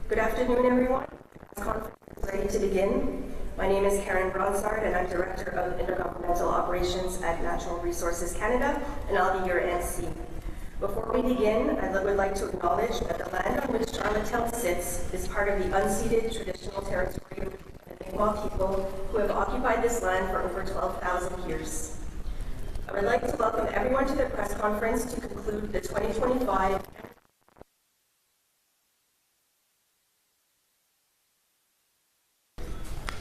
Good afternoon, everyone. This conference is ready to begin. My name is Karen Broadsard, and I'm Director of Intergovernmental Operations at Natural Resources Canada, and I'll be your MC. Before we begin, I would like to acknowledge that the land on which Charlottetown sits is part of the unceded traditional territory of the Mi'kmaq people who have occupied this land for over 12,000 years. I would like to welcome everyone to the press conference to conclude the 2025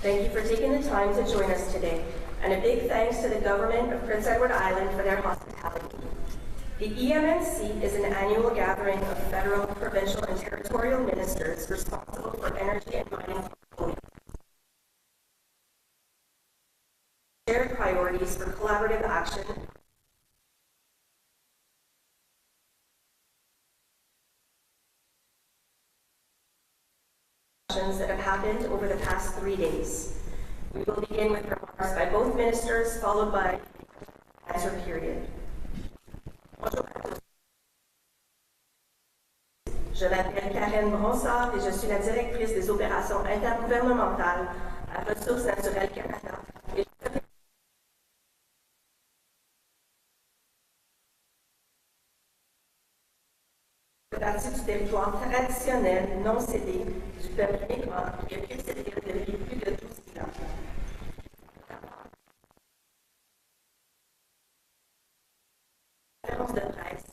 Thank you for taking the time to join us today, and a big thanks to the government of Prince Edward Island for their hospitality. The EMNC is an annual gathering of federal, provincial, and territorial ministers responsible for energy and mining portfolios. Shared priorities for collaborative action that have happened over the past 3 days. We will begin with remarks by both ministers, followed by an answer period. Je m'appelle Karen Bronsard et je suis la directrice des opérations intergouvernementales à Ressources naturelles Canada. Partie du territoire traditionnel non cédé du peuple mi'kmaq qui occupe cette île depuis plus de 12 000 ans. Conférence de presse.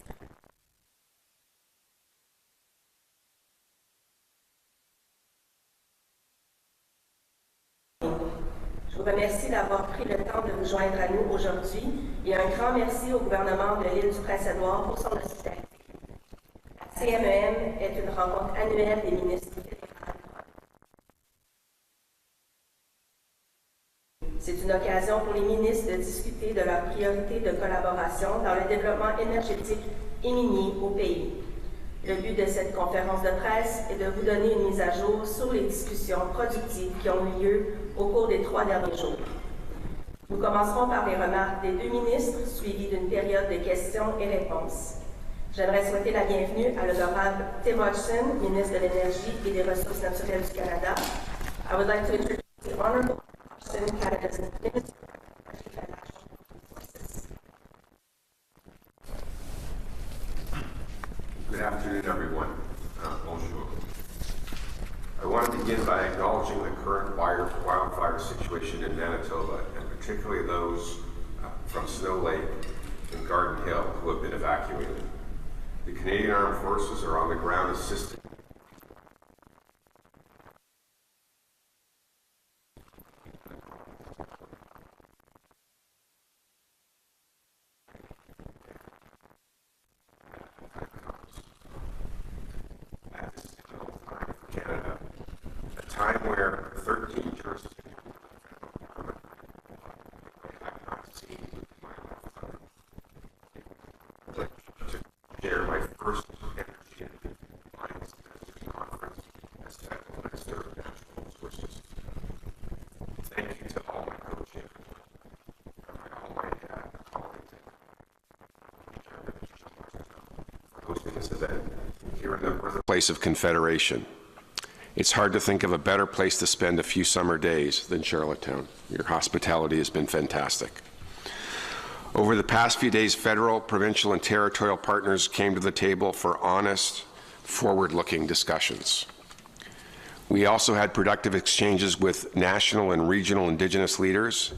Je vous remercie d'avoir pris le temps de vous joindre à nous aujourd'hui et un grand merci au gouvernement de l'île du Prince-Édouard pour son hospitalité. CMEM est une rencontre annuelle des ministres fédéraux. C'est une occasion pour les ministres de discuter de leurs priorités de collaboration dans le développement énergétique et minier au pays. Le but de cette conférence de presse est de vous donner une mise à jour sur les discussions productives qui ont eu lieu au cours des 3 derniers jours. Nous commencerons par les remarques des 2 ministres, suivies d'une période de questions et réponses. J'aimerais souhaiter la bienvenue à l'honorable Tim Hodgson, ministre de l'Énergie et des Ressources naturelles du Canada. I would like to introduce the Honorable Hodgson, Canada's Minister of Energy and Natural Resources. Good afternoon, everyone. Bonjour. I want to begin by acknowledging the current wildfire situation in Manitoba, and particularly those from Snow Lake and Garden Hill who have been evacuated. The Canadian Armed Forces are on the ground assisting at this difficult time for Canada, a time where 13 jurisdictions have not seen my lifetime. Share my first energy and mines conference as Federal Minister of Natural Resources. Thank you to all my co-chairs, all my colleagues, for hosting this event here in the birthplace of Confederation. It's hard to think of a better place to spend a few summer days than Charlottetown. Your hospitality has been fantastic. Over the past few days, federal, provincial, and territorial partners came to the table for honest, forward-looking discussions. We also had productive exchanges with national and regional Indigenous leaders,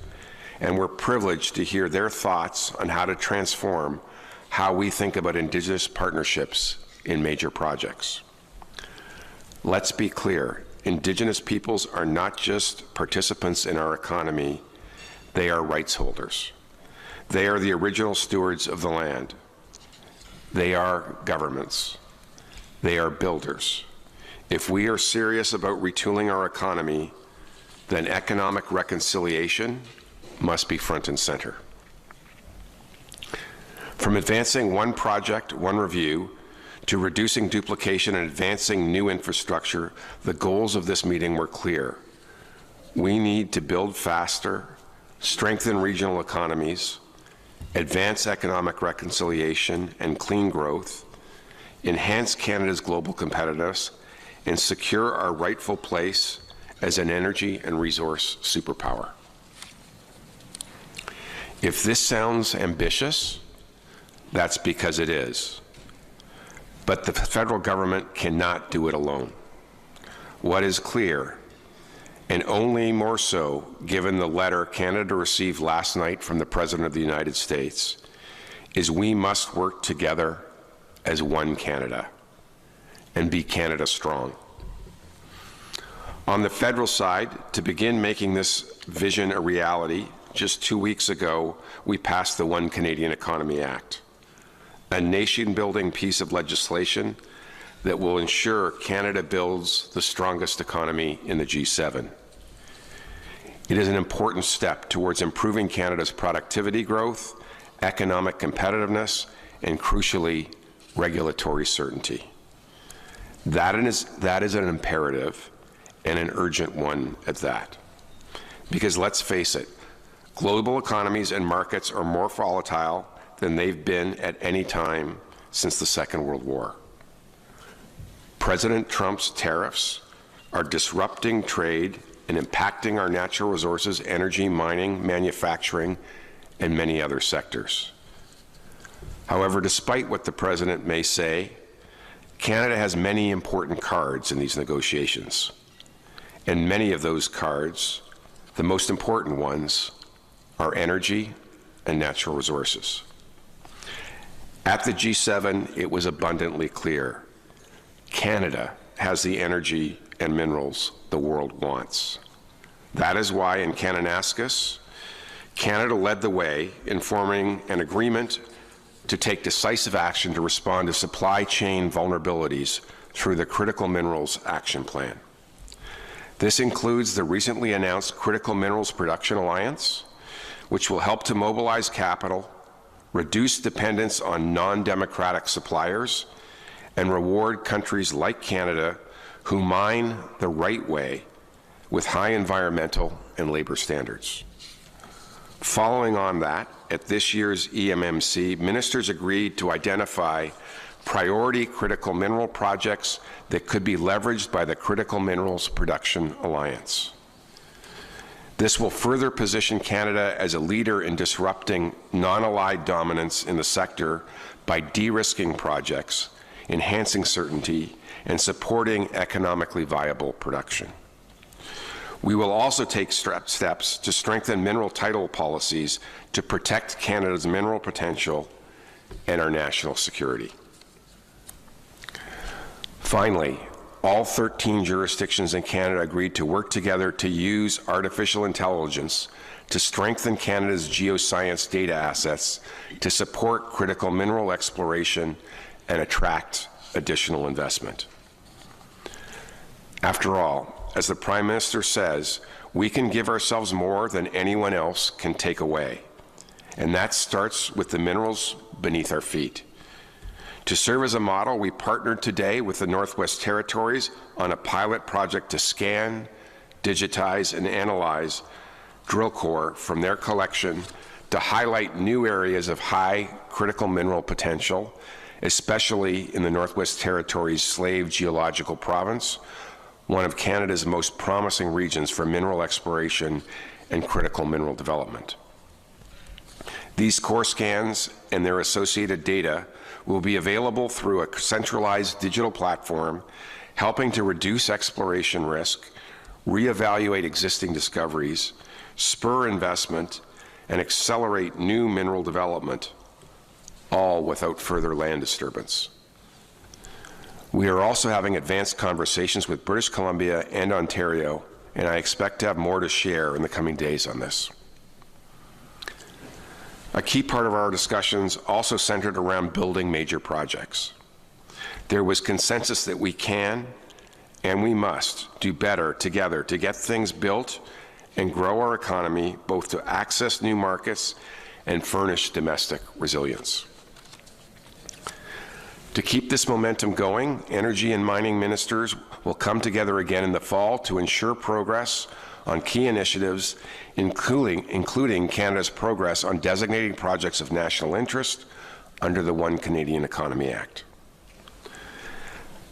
and we're privileged to hear their thoughts on how to transform how we think about Indigenous partnerships in major projects. Let's be clear, Indigenous peoples are not just participants in our economy, they are rights holders. They are the original stewards of the land. They are governments. They are builders. If we are serious about retooling our economy, then economic reconciliation must be front and center. From advancing one project, one review, to reducing duplication and advancing new infrastructure, the goals of this meeting were clear. We need to build faster, strengthen regional economies, advance economic reconciliation and clean growth, enhance Canada's global competitiveness, and secure our rightful place as an energy and resource superpower. If this sounds ambitious, that's because it is. But the federal government cannot do it alone. What is clear, and only more so given the letter Canada received last night from the President of the United States, is we must work together as one Canada and be Canada strong. On the federal side, to begin making this vision a reality, just 2 weeks ago, we passed the One Canadian Economy Act, a nation-building piece of legislation that will ensure Canada builds the strongest economy in the G7. It is an important step towards improving Canada's productivity growth, economic competitiveness, and crucially, regulatory certainty. That is an imperative, and an urgent one at that. Because let's face it, global economies and markets are more volatile than they've been at any time since the Second World War. President Trump's tariffs are disrupting trade and impacting our natural resources, energy, mining, manufacturing, and many other sectors. However, despite what the President may say, Canada has many important cards in these negotiations. And many of those cards, the most important ones, are energy and natural resources. At the G7, it was abundantly clear. Canada has the energy and minerals the world wants. That is why in Kananaskis, Canada led the way in forming an agreement to take decisive action to respond to supply chain vulnerabilities through the Critical Minerals Action Plan. This includes the recently announced Critical Minerals Production Alliance, which will help to mobilize capital, reduce dependence on non-democratic suppliers, and reward countries like Canada who mine the right way with high environmental and labor standards. Following on that, at this year's EMMC, ministers agreed to identify priority critical mineral projects that could be leveraged by the Critical Minerals Production Alliance. This will further position Canada as a leader in disrupting non-allied dominance in the sector by de-risking projects, enhancing certainty, and supporting economically viable production. We will also take steps to strengthen mineral title policies to protect Canada's mineral potential and our national security. Finally, all 13 jurisdictions in Canada agreed to work together to use artificial intelligence to strengthen Canada's geoscience data assets to support critical mineral exploration and attract additional investment. After all, as the Prime Minister says, we can give ourselves more than anyone else can take away. And that starts with the minerals beneath our feet. To serve as a model, we partnered today with the Northwest Territories on a pilot project to scan, digitize, and analyze drill core from their collection to highlight new areas of high critical mineral potential, especially in the Northwest Territories' Slave Geological Province, one of Canada's most promising regions for mineral exploration and critical mineral development. These core scans and their associated data will be available through a centralized digital platform, helping to reduce exploration risk, reevaluate existing discoveries, spur investment, and accelerate new mineral development, all without further land disturbance. We are also having advanced conversations with British Columbia and Ontario, and I expect to have more to share in the coming days on this. A key part of our discussions also centered around building major projects. There was consensus that we can and we must do better together to get things built and grow our economy, both to access new markets and furnish domestic resilience. To keep this momentum going, energy and mining ministers will come together again in the fall to ensure progress on key initiatives, including Canada's progress on designating projects of national interest under the One Canadian Economy Act.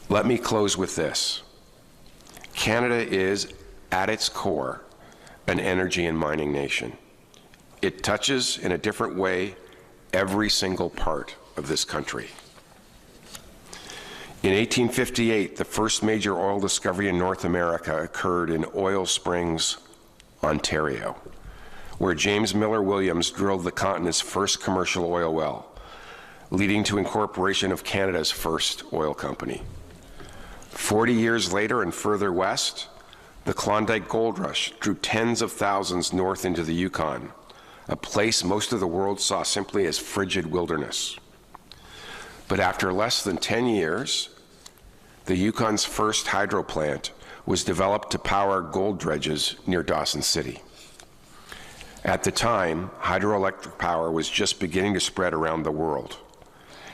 Let me close with this. Canada is, at its core, an energy and mining nation. It touches, in a different way, every single part of this country. In 1858, the first major oil discovery in North America occurred in Oil Springs, Ontario, where James Miller Williams drilled the continent's first commercial oil well, leading to incorporation of Canada's first oil company. 40 years later and further west, the Klondike Gold Rush drew tens of thousands north into the Yukon, a place most of the world saw simply as frigid wilderness. But after less than 10 years, the Yukon's first hydro plant was developed to power gold dredges near Dawson City. At the time, hydroelectric power was just beginning to spread around the world.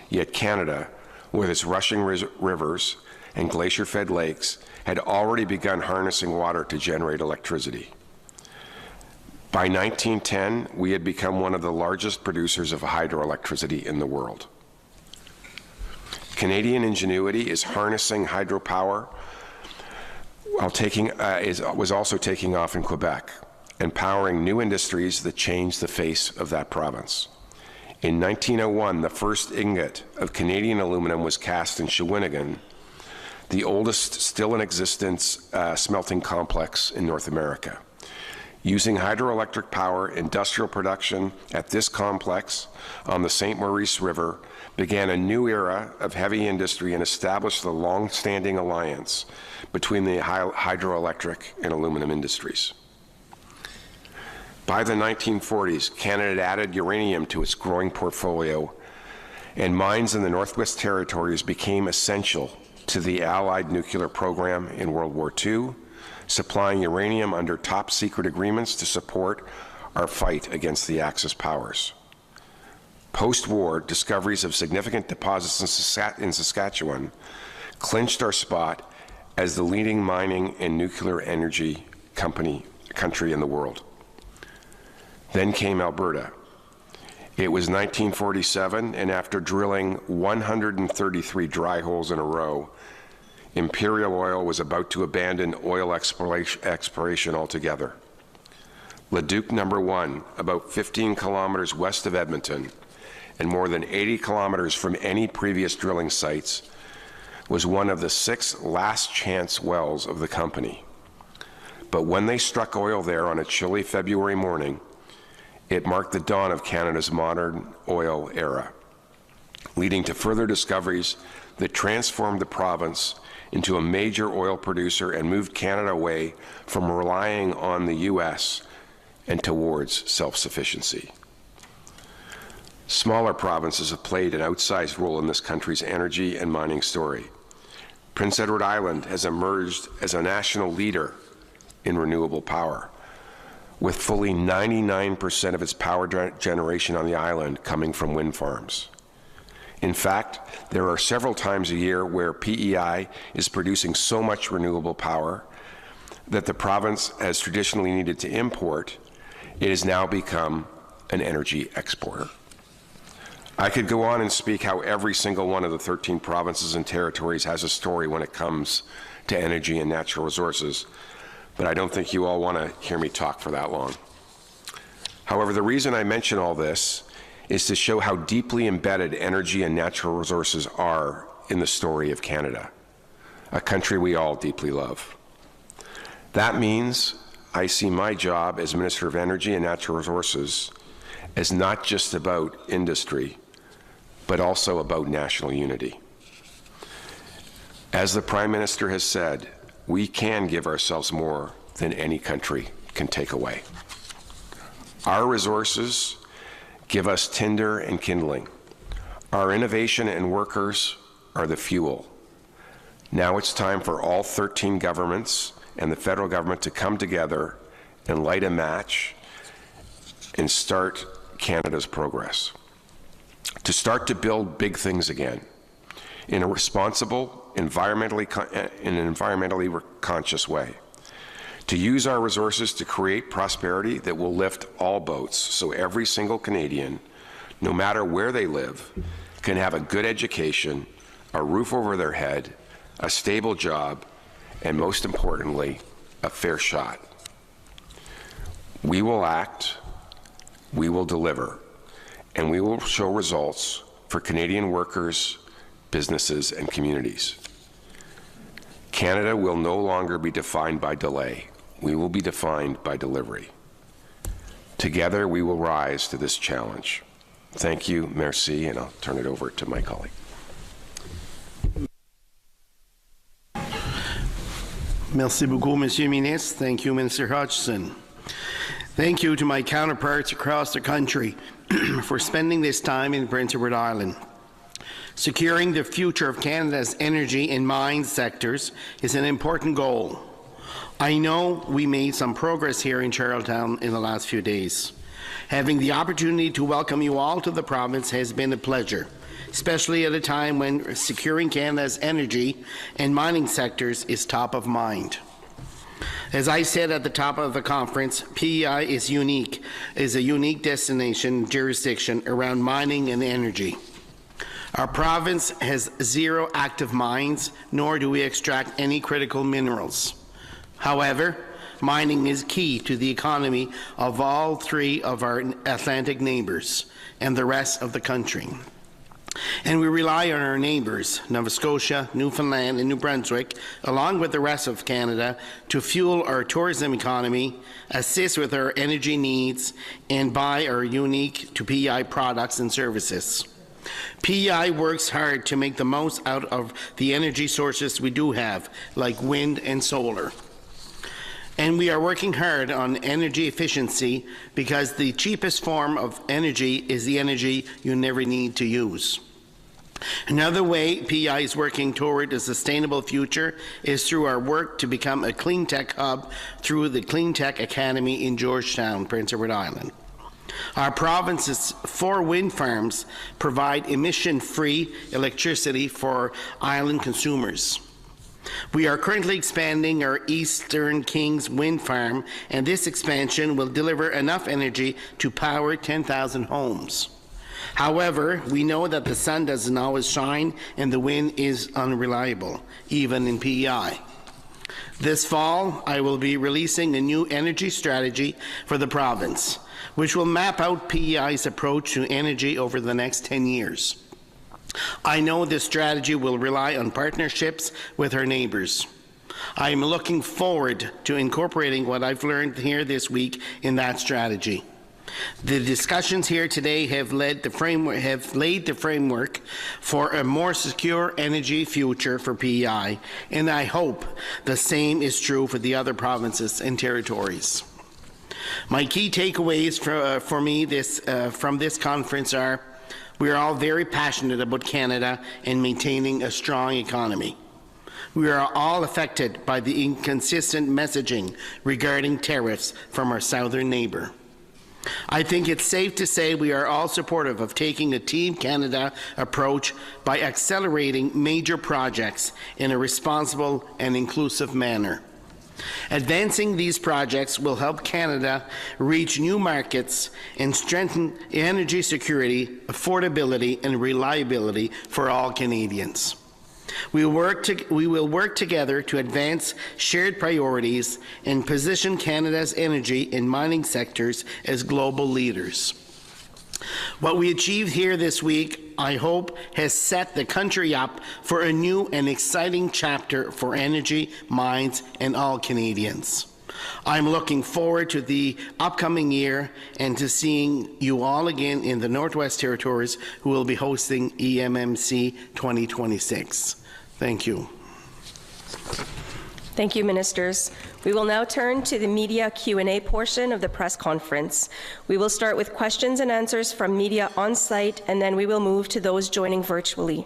Yet Canada, with its rushing rivers and glacier-fed lakes, had already begun harnessing water to generate electricity. By 1910, we had become one of the largest producers of hydroelectricity in the world. Canadian ingenuity is harnessing hydropower while was also taking off in Quebec and powering new industries that changed the face of that province. In 1901, the first ingot of Canadian aluminum was cast in Shawinigan, the oldest still in existence smelting complex in North America. Using hydroelectric power, industrial production at this complex on the St. Maurice River began a new era of heavy industry and established the long-standing alliance between the hydroelectric and aluminum industries. By the 1940s, Canada had added uranium to its growing portfolio, and mines in the Northwest Territories became essential to the Allied nuclear program in World War II, supplying uranium under top-secret agreements to support our fight against the Axis powers. Post-war, discoveries of significant deposits in Saskatchewan clinched our spot as the leading mining and nuclear energy country in the world. Then came Alberta. It was 1947, and after drilling 133 dry holes in a row, Imperial Oil was about to abandon oil exploration altogether. Leduc No. 1, about 15 kilometers west of Edmonton, and more than 80 kilometers from any previous drilling sites, was one of the 6 last chance wells of the company. But when they struck oil there on a chilly February morning, it marked the dawn of Canada's modern oil era, leading to further discoveries that transformed the province into a major oil producer and moved Canada away from relying on the U.S. and towards self-sufficiency. Smaller provinces have played an outsized role in this country's energy and mining story. Prince Edward Island has emerged as a national leader in renewable power, with fully 99% of its power generation on the island coming from wind farms. In fact, there are several times a year where PEI is producing so much renewable power that the province has traditionally needed to import. It has now become an energy exporter. I could go on and speak how every single one of the 13 provinces and territories has a story when it comes to energy and natural resources, but I don't think you all want to hear me talk for that long. However, the reason I mention all this is to show how deeply embedded energy and natural resources are in the story of Canada, a country we all deeply love. That means I see my job as Minister of Energy and Natural Resources as not just about industry, but also about national unity. As the Prime Minister has said, we can give ourselves more than any country can take away. Our resources give us tinder and kindling. Our innovation and workers are the fuel. Now it's time for all 13 governments and the federal government to come together and light a match and start Canada's progress. To start to build big things again in a responsible, environmentally conscious way. To use our resources to create prosperity that will lift all boats so every single Canadian, no matter where they live, can have a good education, a roof over their head, a stable job, and most importantly, a fair shot. We will act, we will deliver, and we will show results for Canadian workers, businesses, and communities. Canada will no longer be defined by delay. We will be defined by delivery. Together, we will rise to this challenge. Thank you, merci, and I'll turn it over to my colleague. Merci beaucoup, Monsieur Ministre. Thank you, Minister Hodgson. Thank you to my counterparts across the country for spending this time in Prince Edward Island. Securing the future of Canada's energy and mine sectors is an important goal. I know we made some progress here in Charlottetown in the last few days. Having the opportunity to welcome you all to the province has been a pleasure, especially at a time when securing Canada's energy and mining sectors is top of mind. As I said at the top of the conference, PEI is a unique destination jurisdiction around mining and energy. Our province has 0 active mines, nor do we extract any critical minerals. However, mining is key to the economy of all 3 of our Atlantic neighbours and the rest of the country. And we rely on our neighbours, Nova Scotia, Newfoundland, and New Brunswick, along with the rest of Canada, to fuel our tourism economy, assist with our energy needs, and buy our unique to PEI products and services. PEI works hard to make the most out of the energy sources we do have, like wind and solar. And we are working hard on energy efficiency because the cheapest form of energy is the energy you never need to use. Another way PEI is working toward a sustainable future is through our work to become a clean tech hub through the Clean Tech Academy in Georgetown, Prince Edward Island. Our province's 4 wind farms provide emission-free electricity for island consumers. We are currently expanding our Eastern Kings wind farm, and this expansion will deliver enough energy to power 10,000 homes. However, we know that the sun doesn't always shine and the wind is unreliable, even in PEI. This fall, I will be releasing a new energy strategy for the province, which will map out PEI's approach to energy over the next 10 years. I know this strategy will rely on partnerships with our neighbours. I am looking forward to incorporating what I've learned here this week in that strategy. The discussions here today have laid the framework for a more secure energy future for PEI, and I hope the same is true for the other provinces and territories. My key takeaways for me from this conference are: we are all very passionate about Canada and maintaining a strong economy. We are all affected by the inconsistent messaging regarding tariffs from our southern neighbour. I think it's safe to say we are all supportive of taking a Team Canada approach by accelerating major projects in a responsible and inclusive manner. Advancing these projects will help Canada reach new markets and strengthen energy security, affordability, and reliability for all Canadians. We will work together to advance shared priorities and position Canada's energy and mining sectors as global leaders. What we achieved here this week, I hope, has set the country up for a new and exciting chapter for energy, mines, and all Canadians. I'm looking forward to the upcoming year and to seeing you all again in the Northwest Territories, who will be hosting EMMC 2026. Thank you. Thank you, Ministers. We will now turn to the media Q&A portion of the press conference. We will start with questions and answers from media on site, and then we will move to those joining virtually.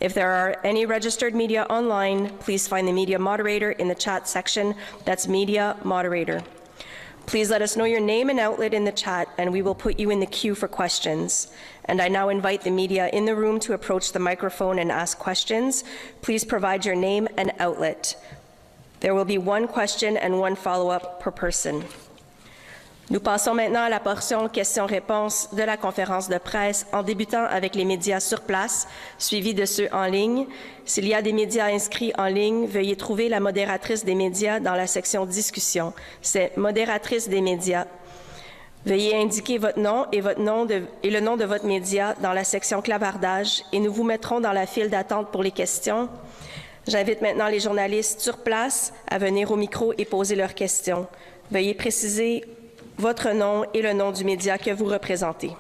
If there are any registered media online, please find the media moderator in the chat section. That's media moderator. Please let us know your name and outlet in the chat, and we will put you in the queue for questions. And I now invite the media in the room to approach the microphone and ask questions. Please provide your name and outlet. There will be one question and one follow-up per person. Nous passons maintenant à la portion questions-réponses de la conférence de presse en débutant avec les médias sur place, suivis de ceux en ligne. S'il y a des médias inscrits en ligne, veuillez trouver la modératrice des médias dans la section discussion. C'est modératrice des médias. Veuillez indiquer votre nom et le nom de votre média dans la section clavardage et nous vous mettrons dans la file d'attente pour les questions. J'invite maintenant les journalistes sur place à venir au micro et poser leurs questions. Veuillez préciser votre nom et le nom du média que vous représentez.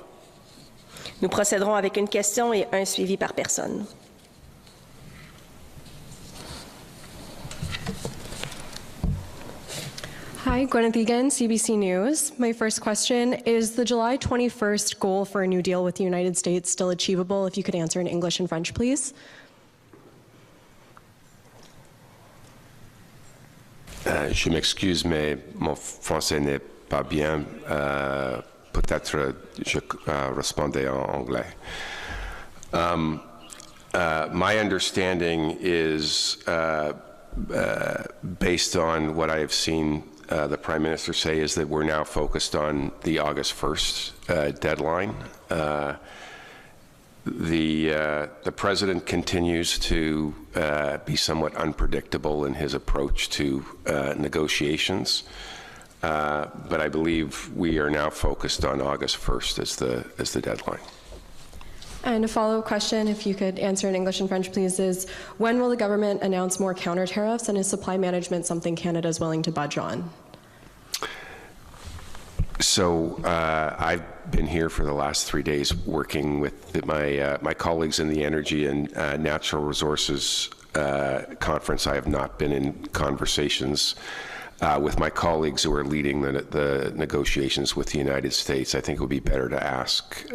Nous procéderons avec une question et un suivi par personne. Hi, Gwyneth Egan, CBC News. My first question, is the July 21st goal for a new deal with the United States still achievable? If you could answer in English and French, please. Je m'excuse, mais mon français n'est pas bien. Peut-être je répondais en anglais. My understanding is, based on what I have seen the Prime Minister say, is that we're now focused on the August 1st deadline. The President continues to be somewhat unpredictable in his approach to negotiations, but I believe we are now focused on August 1st as the deadline. And a follow-up question, if you could answer in English and French, please, is when will the government announce more counter tariffs, and is supply management something Canada is willing to budge on? So I've been here for the last 3 days working with my colleagues in the Energy and Natural Resources Conference. I have not been in conversations with my colleagues who are leading the negotiations with the United States. I think it would be better to ask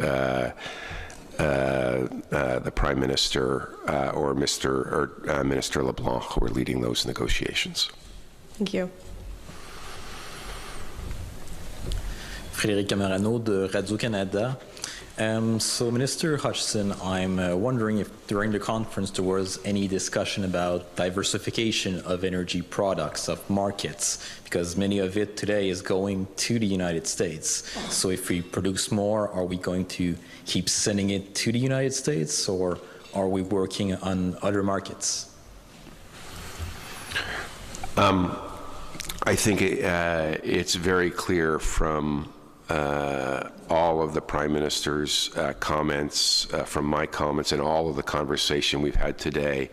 the Prime Minister or Minister LeBlanc, who are leading those negotiations. Thank you. Frédéric Camarano de Radio-Canada. So Minister Hodgson, I'm wondering if during the conference there was any discussion about diversification of energy products, of markets, because many of it today is going to the United States. So if we produce more, are we going to keep sending it to the United States, or are we working on other markets? I think it's very clear from all of the Prime Minister's comments, from my comments, and all of the conversation we've had today,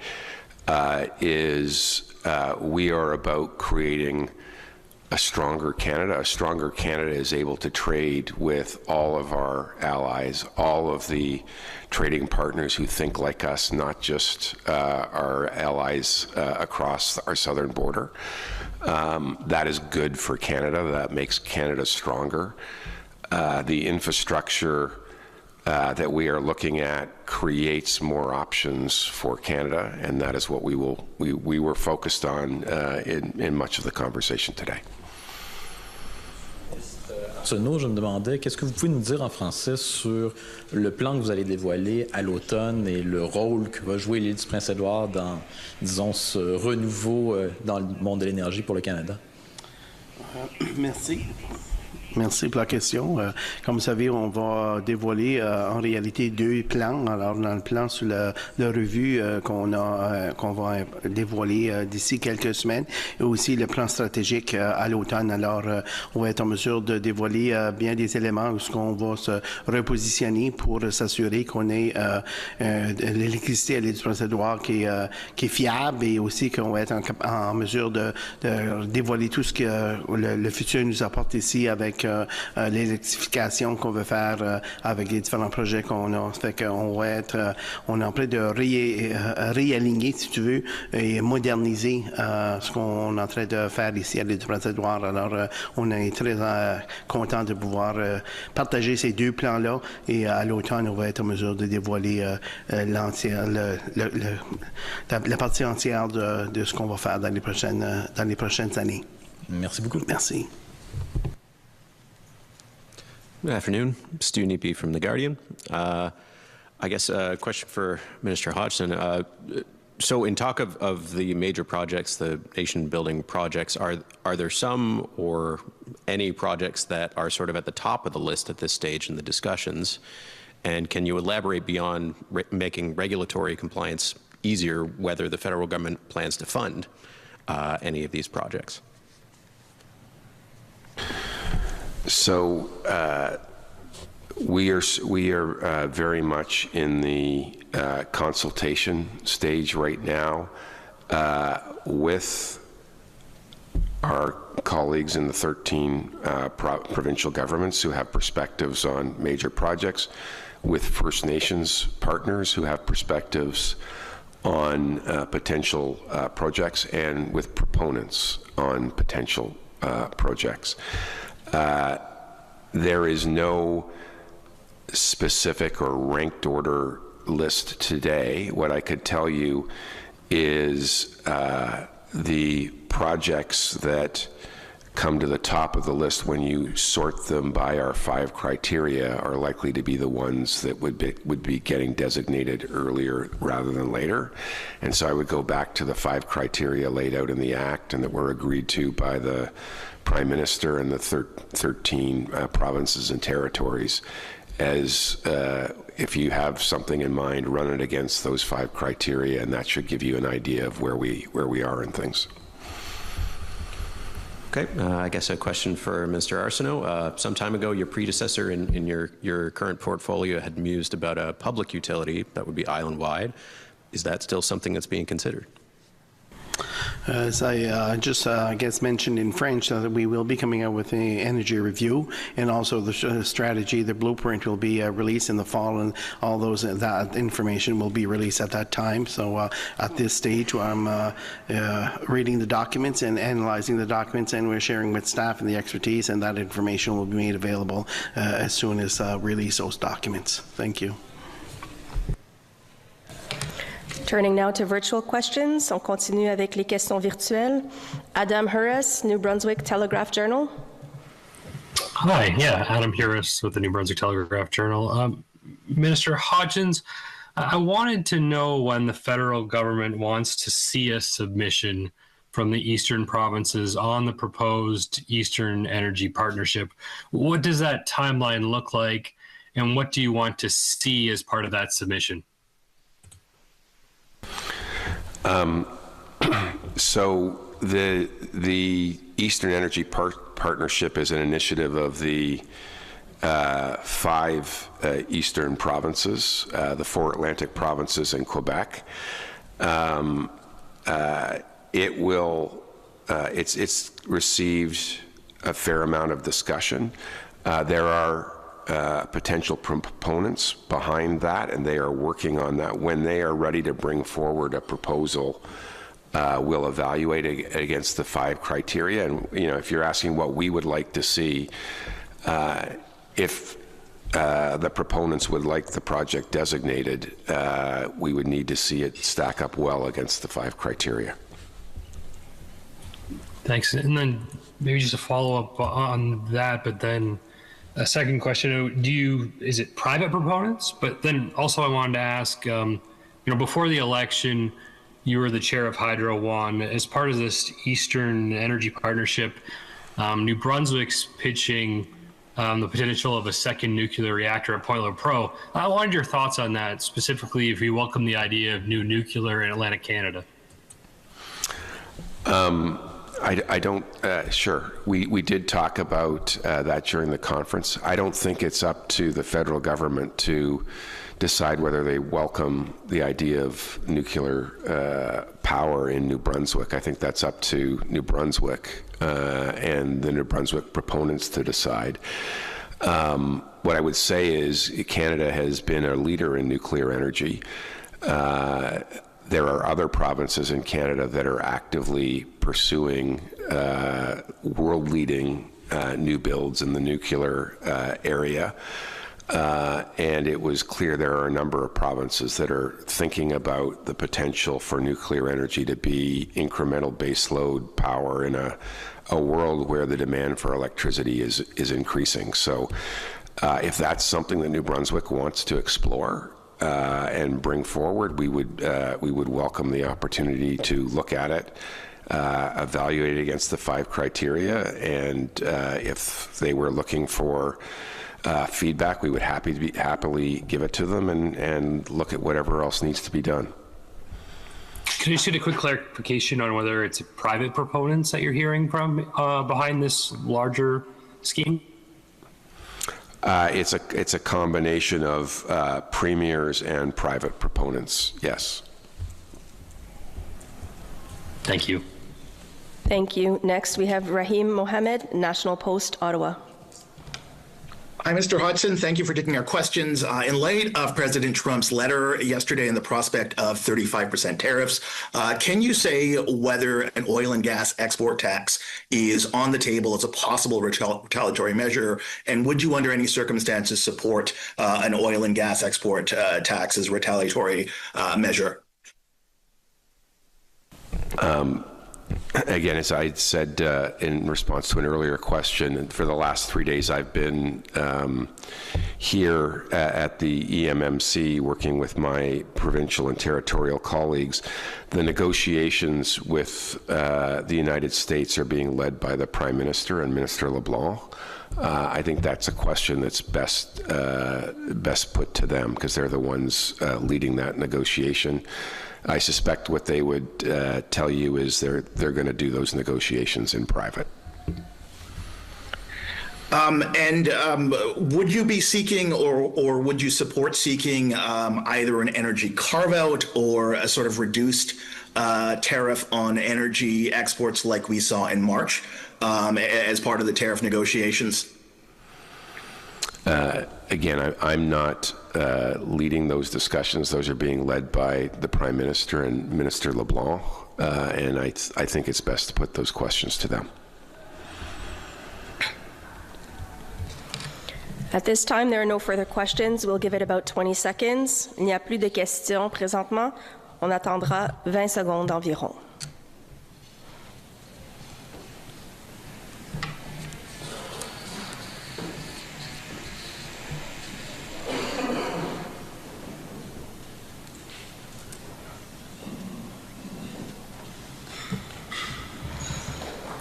is we are about creating a stronger Canada. A stronger Canada is able to trade with all of our allies, all of the trading partners who think like us, not just our allies across our southern border. That is good for Canada. That makes Canada stronger. The infrastructure that we are looking at creates more options for Canada, and that is what we were focused on in much of the conversation today. Arsenault, je me demandais, qu'est-ce que vous pouvez nous dire en français sur le plan que vous allez dévoiler à l'automne et le rôle que va jouer l'île du Prince-Édouard dans, disons, ce renouveau dans le monde de l'énergie pour le Canada? Merci. Merci pour la question. Comme vous savez, on va dévoiler en réalité 2 plans. Alors, dans le plan sur la revue qu'on va dévoiler d'ici quelques semaines, et aussi le plan stratégique à l'automne. Alors, on va être en mesure de dévoiler bien des éléments où on va se repositionner pour s'assurer qu'on ait l'électricité à l'île du Prince-Édouard qui est fiable, et aussi qu'on va être en mesure de dévoiler tout ce que le futur nous apporte ici avec l'électrification qu'on veut faire avec les différents projets qu'on a. Ça fait qu'on va être, on est en train de réaligner, si tu veux, et moderniser ce qu'on est en train de faire ici à l'île du Prince-Édouard. Alors, on est très content de pouvoir partager ces 2 plans-là, et à l'automne, on va être en mesure de dévoiler la partie entière de ce qu'on va faire dans les prochaines années. Merci beaucoup. Merci. Good afternoon. Stu Neepy from The Guardian. I guess a question for Minister Hodgson. So in talk of the major projects, the nation-building projects, are there some or any projects that are sort of at the top of the list at this stage in the discussions? And can you elaborate beyond making regulatory compliance easier, whether the federal government plans to fund any of these projects? So we are very much in the consultation stage right now with our colleagues in the 13 provincial governments who have perspectives on major projects, with First Nations partners who have perspectives on potential projects, and with proponents on potential projects. There is no specific or ranked order list today. What I could tell you is the projects that come to the top of the list when you sort them by our 5 criteria are likely to be the ones that would be getting designated earlier rather than later. And so I would go back to the 5 criteria laid out in the Act and that were agreed to by the Prime Minister and the 13 provinces and territories as if you have something in mind, run it against those 5 criteria, and that should give you an idea of where we are in things. Okay, I guess a question for Mr. Arsenault. Some time ago, your predecessor in your current portfolio had mused about a public utility that would be island-wide. Is that still something that's being considered? As I I guess mentioned in French, that we will be coming out with an energy review, and also the strategy, the blueprint will be released in the fall, and all those that information will be released at that time. So at this stage, I'm reading the documents and analyzing the documents, and we're sharing with staff and the expertise, and that information will be made available as soon as release those documents. Thank you. Turning now to virtual questions. On continue avec les questions virtuelles. Adam Harris, New Brunswick Telegraph Journal. Hi, yeah, Adam Harris with the New Brunswick Telegraph Journal. Minister Hodgson, I wanted to know when the federal government wants to see a submission from the eastern provinces on the proposed Eastern Energy Partnership. What does that timeline look like, and what do you want to see as part of that submission? So the Eastern Energy Partnership is an initiative of the 5 eastern provinces, the 4 Atlantic provinces and Quebec. It's received a fair amount of discussion. There are potential proponents behind that, and they are working on that. When they are ready to bring forward a proposal, we'll evaluate it against the 5 criteria. And if you're asking what we would like to see, if the proponents would like the project designated, we would need to see it stack up well against the 5 criteria. Thanks. And then maybe just a follow-up on that, but then a second question, is it private proponents? But then also I wanted to ask, before the election, you were the chair of Hydro One. As part of this Eastern Energy Partnership, New Brunswick's pitching the potential of a second nuclear reactor at Point Lepreau. I wanted your thoughts on that, specifically if you welcome the idea of new nuclear in Atlantic Canada. I don't, sure. We did talk about that during the conference. I don't think it's up to the federal government to decide whether they welcome the idea of nuclear power in New Brunswick. I think that's up to New Brunswick and the New Brunswick proponents to decide. What I would say is Canada has been a leader in nuclear energy. There are other provinces in Canada that are actively pursuing world-leading new builds in the nuclear area. And it was clear there are a number of provinces that are thinking about the potential for nuclear energy to be incremental baseload power in a world where the demand for electricity is increasing. So if that's something that New Brunswick wants to explore, and bring forward, we would welcome the opportunity to look at it, evaluate it against the 5 criteria, and if they were looking for feedback, we would happily give it to them and look at whatever else needs to be done. Can you just get a quick clarification on whether it's private proponents that you're hearing from behind this larger scheme? It's a combination of premiers and private proponents, yes. Thank you. Thank you. Next, we have Rahim Mohammed, National Post, Ottawa. Hi, Mr. Hodgson. Thank you for taking our questions. In light of President Trump's letter yesterday and the prospect of 35% tariffs, can you say whether an oil and gas export tax is on the table as a possible retaliatory measure? And would you, under any circumstances, support an oil and gas export tax as a retaliatory measure? Again, as I said in response to an earlier question, for the last 3 days I've been here at the EMMC working with my provincial and territorial colleagues. The negotiations with the United States are being led by the Prime Minister and Minister LeBlanc. I think that's a question that's best put to them because they're the ones leading that negotiation. I suspect what they would tell you is they're going to do those negotiations in private. Would you be seeking or would you support seeking either an energy carve-out or a sort of reduced tariff on energy exports like we saw in March as part of the tariff negotiations? Again, I'm not leading those discussions. Those are being led by the Prime Minister and Minister LeBlanc, and I think it's best to put those questions to them. At this time, there are no further questions. We'll give it about 20 seconds. Il n'y a plus de questions présentement. On attendra 20 secondes environ.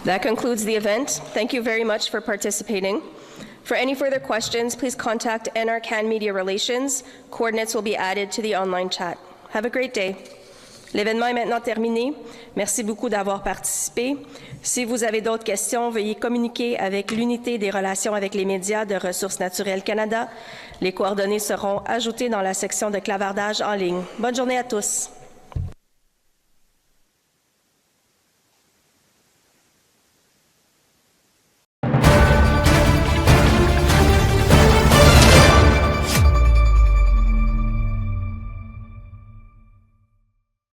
That concludes the event. Thank you very much for participating. For any further questions, please contact NRCan Media Relations. Coordinates will be added to the online chat. Have a great day. L'événement est maintenant terminé. Merci beaucoup d'avoir participé. Si vous avez d'autres questions, veuillez communiquer avec l'Unité des relations avec les médias de Ressources naturelles Canada. Les coordonnées seront ajoutées dans la section de clavardage en ligne. Bonne journée à tous.